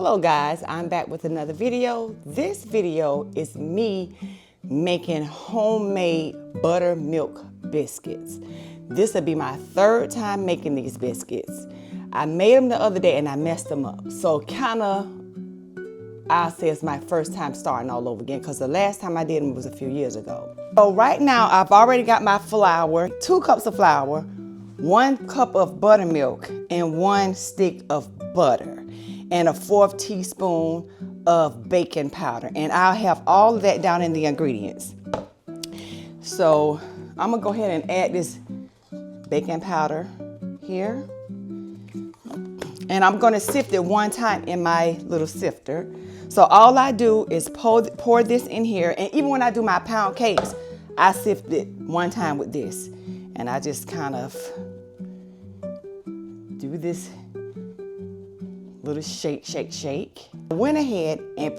Hello guys, I'm back with another video. This video is me making homemade buttermilk biscuits. This will be my third time making these biscuits. I made them the other day and I messed them up. So I'll say it's my first time starting all over again because the last time I did them was a few years ago. So right now I've already got my flour, 2 cups of flour, 1 cup of buttermilk, and 1 stick of butter, and a 1/4 teaspoon of baking powder. And I'll have all of that down in the ingredients. So I'm gonna go ahead and add this baking powder here. And I'm gonna sift it 1 time in my little sifter. So all I do is pour this in here, and even when I do my pound cakes, I sift it 1 time with this. And I just kind of do this little shake. I went ahead and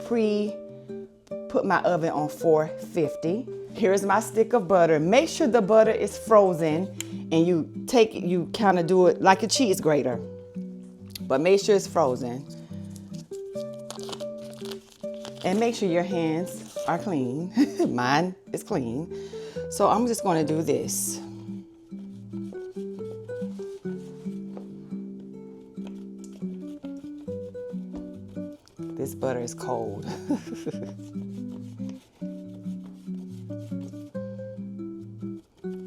put my oven on 450. Here's my stick of butter. Make sure the butter is frozen, and you take it, you kind of do it like a cheese grater, but make sure it's frozen. And make sure your hands are clean. Mine is clean. So I'm just gonna do this. This butter is cold.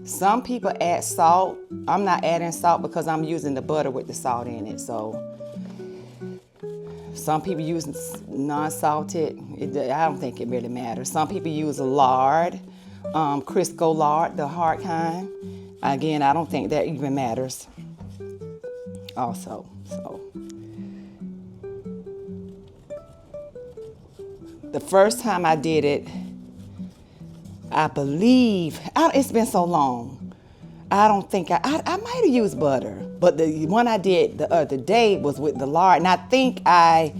Some people add salt. I'm not adding salt because I'm using the butter with the salt in it. So some people use non-salted. I don't think it really matters. Some people use lard, Crisco lard, the hard kind. Again, I don't think that even matters. Also, so. The first time I did it, I believe, it's been so long, I don't think, I might have used butter, but the one I did the other day was with the lard, and I think I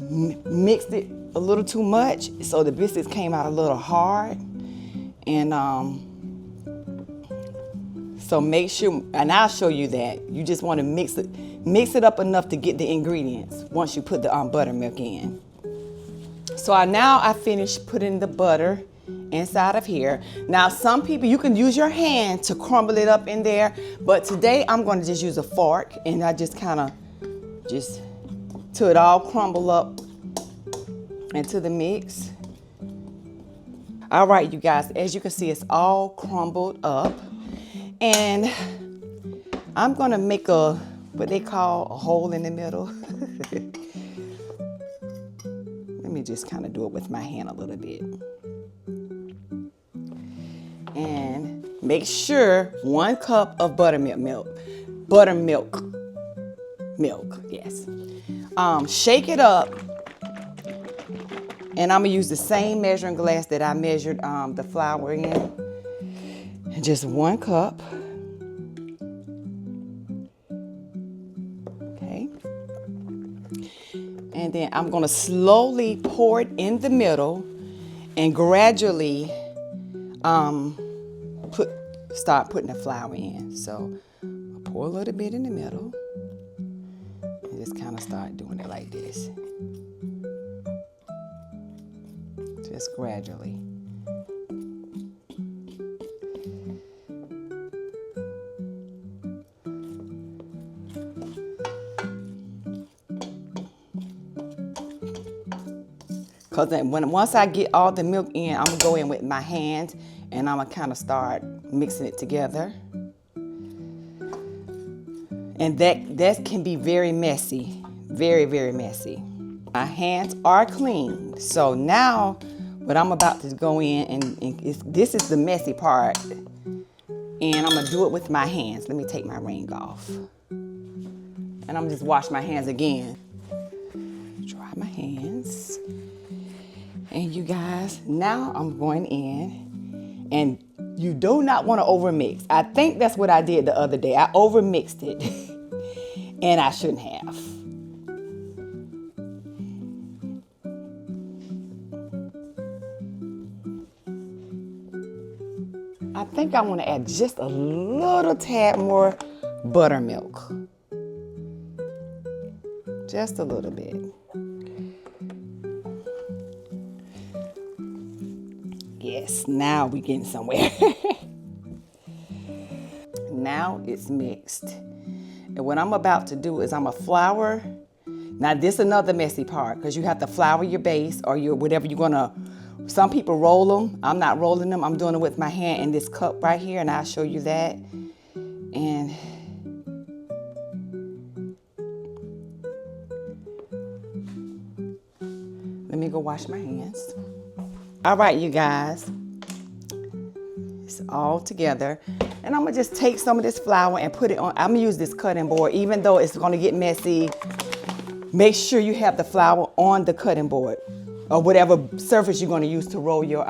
mixed it a little too much, so the biscuits came out a little hard. And so make sure, and I'll show you that, you just want to mix it up enough to get the ingredients once you put the buttermilk in. So now I finished putting the butter inside of here. Now some people, you can use your hand to crumble it up in there, but today I'm going to just use a fork, and I just kind of till it all crumble up into the mix. All right, you guys, as you can see, it's all crumbled up, and I'm going to make what they call a hole in the middle. Let me just kind of do it with my hand a little bit. And make sure 1 cup of buttermilk milk, yes. Shake it up, and I'm gonna use the same measuring glass that I measured the flour in. And just 1 cup. Okay. And then I'm gonna slowly pour it in the middle and gradually start putting the flour in. So I'll pour a little bit in the middle and just kind of start doing it like this. Just gradually. Because once I get all the milk in, I'm going to go in with my hand, and I'm going to kind of start mixing it together. And that can be very messy, very, very messy. My hands are clean. So now what I'm about to go in, and this is the messy part, and I'm going to do it with my hands. Let me take my ring off. And I'm just wash my hands again. Dry my hands. And you guys, now I'm going in, and you do not want to overmix. I think that's what I did the other day. I overmixed it, and I shouldn't have. I think I want to add just a little tad more buttermilk. Just a little bit. Yes, now we getting somewhere. Now it's mixed. And what I'm about to do is I'm a flour. Now this is another messy part because you have to flour your base or your whatever you're gonna. Some people roll them. I'm not rolling them. I'm doing it with my hand in this cup right here, and I'll show you that. And let me go wash my hands. All right, you guys. It's all together. And I'm gonna just take some of this flour and put it on. I'm gonna use this cutting board, even though it's gonna get messy. Make sure you have the flour on the cutting board or whatever surface you're gonna use to roll your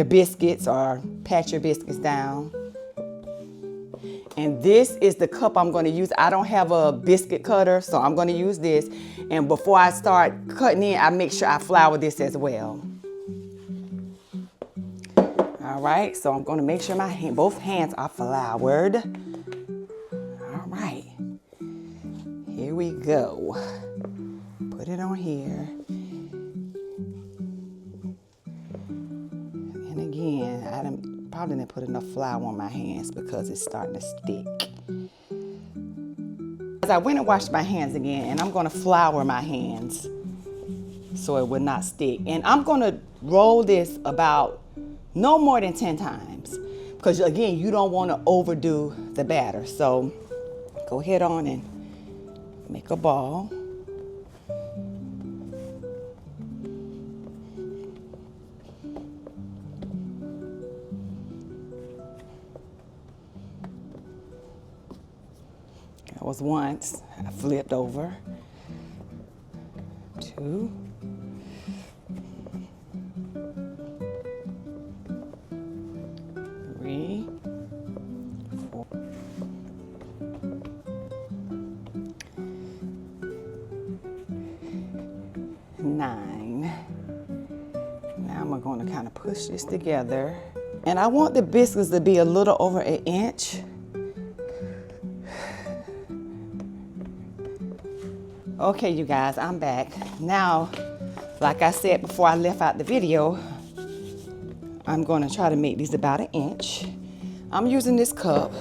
biscuits or pat your biscuits down. And this is the cup I'm gonna use. I don't have a biscuit cutter, so I'm gonna use this. And before I start cutting in, I make sure I flour this as well. All right, so I'm gonna make sure both hands are floured. All right, here we go. Put it on here. And again, I probably didn't put enough flour on my hands because it's starting to stick. As I went and washed my hands again, and I'm gonna flour my hands so it will not stick. And I'm gonna roll this about no more than 10 times because again, you don't want to overdo the batter. So go ahead on and make a ball. That was once. I flipped over. 2. 3, 4. 9. Now I'm going to kind of push this together. And I want the biscuits to be a little over 1 inch. Okay, you guys, I'm back. Now, like I said before I left out the video, I'm going to try to make these about 1 inch. I'm using this cup.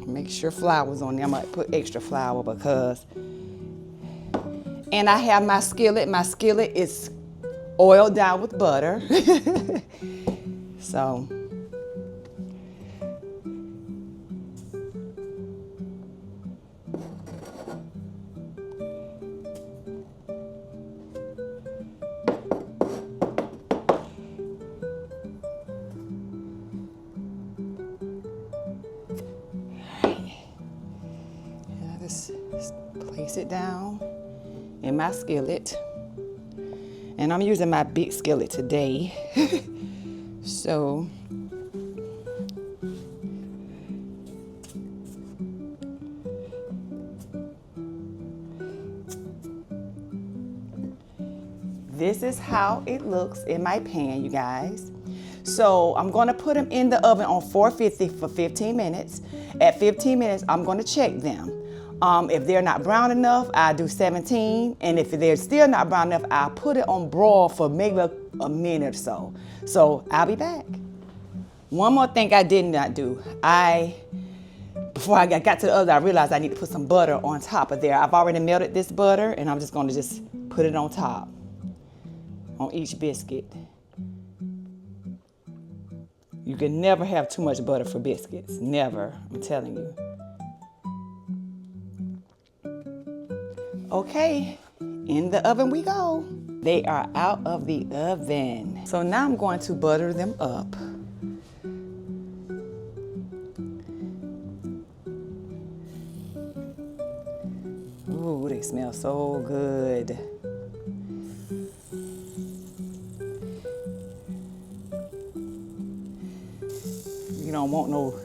Make sure flour's on there. I might put extra flour because, and I have my skillet. My skillet is oiled down with butter. So, place it down in my skillet. And I'm using my big skillet today. So this is how it looks in my pan, you guys. So I'm gonna put them in the oven on 450 for 15 minutes. At 15 minutes, I'm gonna check them. If they're not brown enough, I'll do 17. And if they're still not brown enough, I'll put it on broil for maybe a minute or so. So I'll be back. One more thing I did not do. Before I got to the other, I realized I need to put some butter on top of there. I've already melted this butter and I'm just gonna just put it on top, on each biscuit. You can never have too much butter for biscuits, never, I'm telling you. Okay, in the oven we go. They are out of the oven. So now I'm going to butter them up. Ooh, they smell so good. You don't want no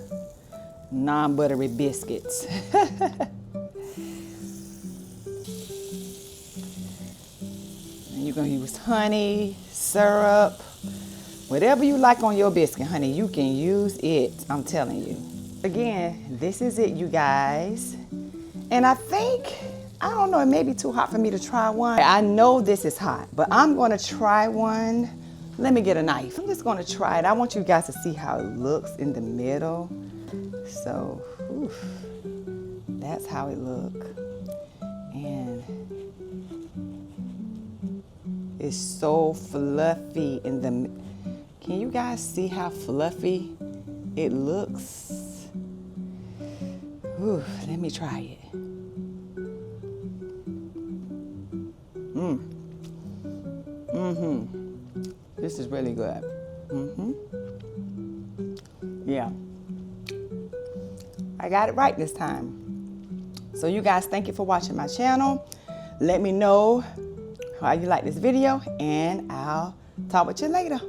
non-buttery biscuits. You're gonna use honey, syrup, whatever you like on your biscuit, honey, you can use it, I'm telling you. Again, this is it, you guys. And I think, I don't know, it may be too hot for me to try one. I know this is hot, but I'm gonna try one Let me get a knife. I'm just gonna try it. I want you guys to see how it looks in the middle. So, oof, that's how it looks. And it's so fluffy in the, can you guys see how fluffy it looks? Ooh, let me try it. This is really good. Yeah. I got it right this time. So you guys, thank you for watching my channel. Let me know how you like this video, and I'll talk with you later.